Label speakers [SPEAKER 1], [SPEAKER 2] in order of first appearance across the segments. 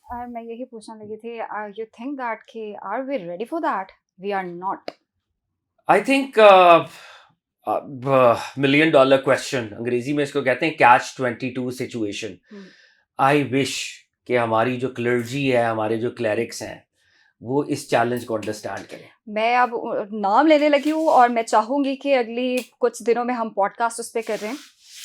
[SPEAKER 1] اور میں یہی پوچھنے لگی تھی, یو تھنک دیٹ کہ are we ready for that? We are not.
[SPEAKER 2] I think million dollar question, انگریزی میں اس کو کہتے ہیں catch-22 سچویشن. آئی وش کہ ہماری جو کلرجی ہے, ہمارے جو کلیرکس ہیں, وہ اس چیلنج کو انڈرسٹینڈ کریں.
[SPEAKER 1] میں اب نام لینے لگی ہوں, اور میں چاہوں گی کہ اگلی کچھ دنوں میں ہم پوڈ کاسٹ اس پہ کر رہے ہیں.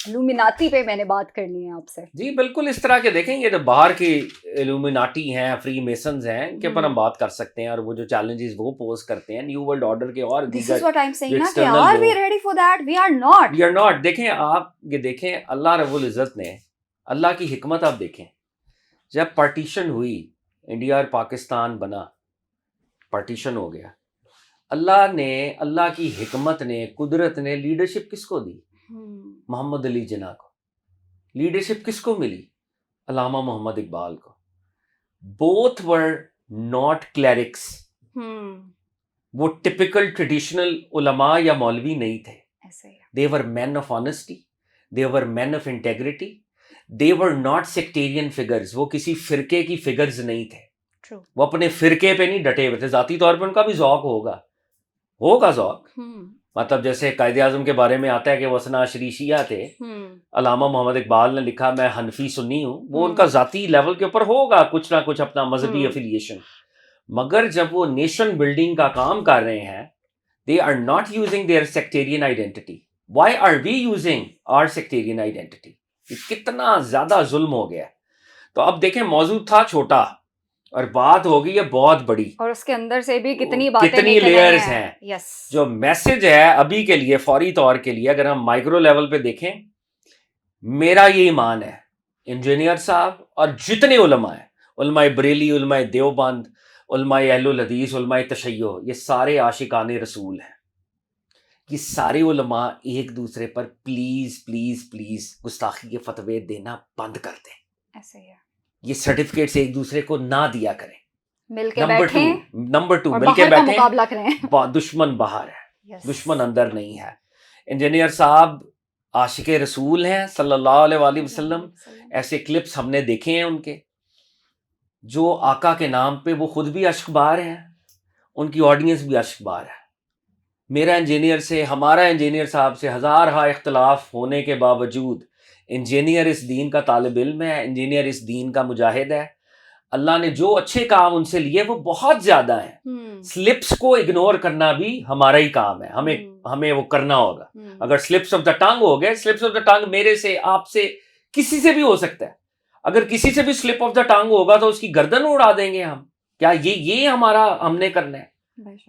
[SPEAKER 1] الومیناتی پہ میں نے بات کرنی ہے آپ سے.
[SPEAKER 2] جی بالکل, اس طرح کے دیکھیں, یہ تو باہر کی الومیناٹی ہیں, فری میسنز ہیں, ان کے اوپر ہم بات کر سکتے ہیں, اور وہ جو چیلنجز وہ پوز کرتے ہیں نیو ورلڈ آرڈر کے, اور
[SPEAKER 1] This is what I'm saying نا, کہ
[SPEAKER 2] external
[SPEAKER 1] are we ready for that? We are not.
[SPEAKER 2] We are not. دیکھیں آپ, یہ دیکھیں اللہ رب العزت نے, اللہ کی حکمت آپ دیکھیں, جب پارٹیشن ہوئی, انڈیا اور پاکستان بنا, پارٹیشن ہو گیا, اللہ کی حکمت نے, قدرت نے لیڈرشپ کس کو دی؟ محمد علی جناح کو. لیڈرشپ کس کو ملی؟ علامہ محمد اقبال کو. Both were not clerics. وہ ٹپیکل ٹریڈیشنل علماء یا مولوی نہیں تھے. They were men of honesty. They were men of integrity. They were not sectarian figures. وہ کسی فرقے کی فگرز نہیں تھے. وہ اپنے فرقے پہ نہیں ڈٹے ہوئے تھے. ذاتی طور پہ ان کا بھی ذوق ہوگا ذوق. مطلب جیسے قائد اعظم کے بارے میں آتا ہے کہ وہ اثنا عشری شیعہ تھے, علامہ محمد اقبال نے لکھا میں حنفی سنی ہوں, وہ ان کا ذاتی لیول کے اوپر ہوگا کچھ نہ کچھ اپنا مذہبی افیلیشن. مگر جب وہ نیشن بلڈنگ کا کام کر رہے ہیں, they are not using their sectarian identity. Why are we using our sectarian identity? یہ کتنا زیادہ ظلم ہو گیا. تو اب دیکھیں, موضوع تھا چھوٹا اور بات ہو گئی ہے بہت بڑی,
[SPEAKER 1] اور اس کے اندر سے بھی کتنی
[SPEAKER 2] لیئرز ہیں. جو میسج ہے ابھی کے لیے, فوری طور کے لیے, اگر ہم مائکرو لیول پہ دیکھیں, میرا یہ ایمان ہے انجینئر صاحب اور جتنے علماء ہیں, علماء بریلی, علماء دیوبند, علماء اہل الحدیث, علماء تشیع, یہ سارے عاشقان رسول ہیں. یہ سارے علماء ایک دوسرے پر پلیز پلیز پلیز گستاخی کے فتوے دینا بند کر دیں.
[SPEAKER 1] ایسے ہی ہے.
[SPEAKER 2] یہ سرٹیفکیٹس ایک دوسرے کو نہ دیا کریں.
[SPEAKER 1] مل کے بیٹھیں,
[SPEAKER 2] نمبر ٹو مل کے بیٹھیں,
[SPEAKER 1] مقابلہ کریں.
[SPEAKER 2] دشمن باہر ہے, دشمن اندر نہیں ہے. انجینئر صاحب عاشق رسول ہیں صلی اللہ علیہ وآلہ وسلم. ایسے کلپس ہم نے دیکھے ہیں ان کے, جو آقا کے نام پہ وہ خود بھی عشق بار ہیں, ان کی آڈینس بھی عشق بار ہے. میرا انجینئر سے, ہمارا انجینئر صاحب سے ہزارہا اختلاف ہونے کے باوجود انجینئر اس دین کا طالب علم ہے, انجینئر اس دین کا مجاہد ہے. اللہ نے جو اچھے کام ان سے لیے وہ بہت زیادہ ہیں. سلپس کو اگنور کرنا بھی ہمارا ہی کام ہے, ہمیں وہ کرنا ہوگا. اگر سلپس آف دا ٹنگ ہو گئے, سلپس آف دا ٹنگ میرے سے, آپ سے, کسی سے بھی ہو سکتا ہے. اگر کسی سے بھی سلپ آف دا ٹنگ ہوگا تو اس کی گردن اڑا دیں گے ہم. کیا یہ ہمارا ہم نے کرنا ہے؟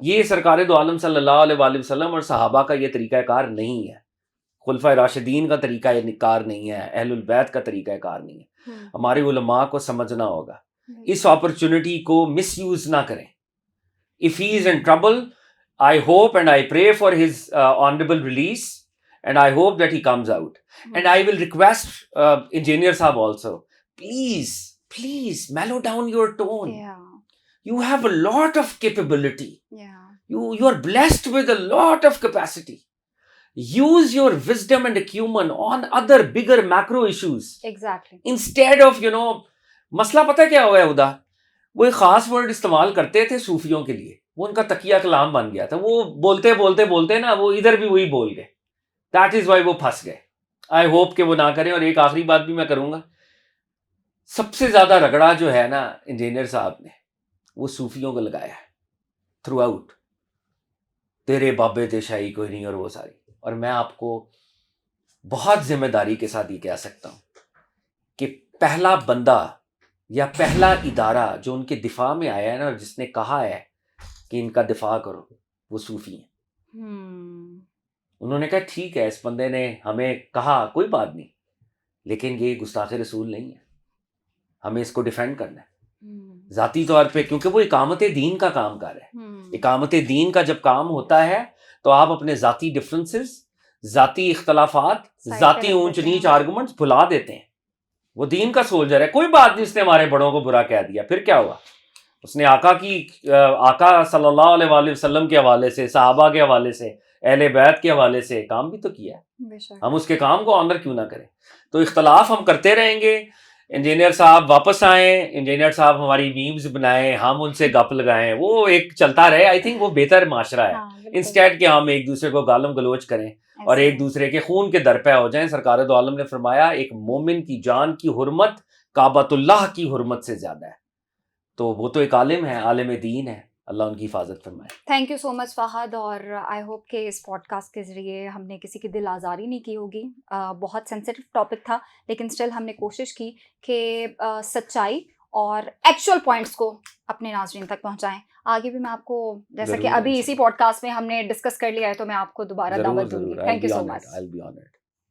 [SPEAKER 2] یہ سرکار دو عالم صلی اللہ علیہ وآلہ وسلم اور صحابہ کا یہ طریقہ کار نہیں ہے. خلفائے راشدین کا طریقہ کار نہیں ہے, اہل البیت کا طریقہ کار نہیں ہے. ہمارے علماء کو سمجھنا ہوگا, اس اپرچونٹی کو مس یوز نہ کریں. If he is in trouble, I hope and I pray for his honorable release, and I hope that he comes out. And I will request engineer sahab also, please mellow down your tone. You have a lot of capability. You are blessed with a lot of capacity. Use your wisdom and acumen on other bigger macro issues.
[SPEAKER 1] Exactly.
[SPEAKER 2] Instead of, مسئلہ پتہ کیا ہوا ہے ادا, وہ ایک خاص word استعمال کرتے تھے صوفیوں کے لیے, وہ ان کا تقیہ کلام بن گیا تھا. وہ بولتے نا, وہ ادھر بھی وہی بول گئے. دیٹ از وائی وہ پھنس گئے. آئی ہوپ کہ وہ نہ کریں. اور ایک آخری بات بھی میں کروں گا, سب سے زیادہ رگڑا جو ہے نا انجینئر صاحب نے, وہ صوفیوں کو لگایا ہے تھرو آؤٹ. تیرے بابے تے شاہی کوئی نہیں, اور وہ ساری. اور میں آپ کو بہت ذمہ داری کے ساتھ یہ کہہ سکتا ہوں کہ پہلا بندہ یا پہلا ادارہ جو ان کے دفاع میں آیا ہے نا, اور جس نے کہا ہے کہ ان کا دفاع کرو, وہ صوفی ہیں. انہوں نے کہا ٹھیک ہے, اس بندے نے ہمیں کہا کوئی بات نہیں, لیکن یہ گستاخ رسول نہیں ہے, ہمیں اس کو ڈیفینڈ کرنا ہے ذاتی طور پہ, کیونکہ وہ اقامت دین کا کام کر رہا ہے. اقامت دین کا جب کام ہوتا ہے تو آپ اپنے ذاتی ڈفرینسز, ذاتی اختلافات, ذاتی اونچ نیچ آرگومنٹس بھلا دیتے ہیں. وہ دین کا سولجر ہے, کوئی بات نہیں اس نے ہمارے بڑوں کو برا کہہ دیا, پھر کیا ہوا؟ اس نے آقا صلی اللہ علیہ وآلہ وسلم کے حوالے سے, صحابہ کے حوالے سے, اہل بیت کے حوالے سے کام بھی تو کیا ہے. ہم اس کے کام کو آنر کیوں نہ کریں؟ تو اختلاف ہم کرتے رہیں گے, انجینئر صاحب واپس آئیں, انجینئر صاحب ہماری میمز بنائیں, ہم ان سے گپ لگائیں, وہ ایک چلتا رہے. آئی تھنک وہ بہتر معاشرہ ہے, انسٹیٹ کہ ہم ایک دوسرے کو گالم گلوچ کریں اور ایک دوسرے کے خون کے درپے ہو جائیں. سرکار دو عالم نے فرمایا ایک مومن کی جان کی حرمت کعبۃ اللہ کی حرمت سے زیادہ ہے. تو وہ تو ایک عالم ہے, عالم دین ہے, اللہ ان کی حفاظت فرمائے.
[SPEAKER 1] تھینک یو سو مچ فہد, اور آئی ہوپ کہ اس پوڈ کاسٹ کے ذریعے ہم نے کسی کی دل آزاری نہیں کی ہوگی. بہت سینسیٹیو ٹاپک تھا, لیکن اسٹل ہم نے کوشش کی کہ سچائی اور ایکچوئل پوائنٹس کو اپنے ناظرین تک پہنچائیں. آگے بھی میں آپ کو, جیسا کہ ابھی اسی پوڈ کاسٹ میں ہم نے ڈسکس کر لیا ہے, تو میں آپ کو دوبارہ دعوت دوں گی. Thank you so much.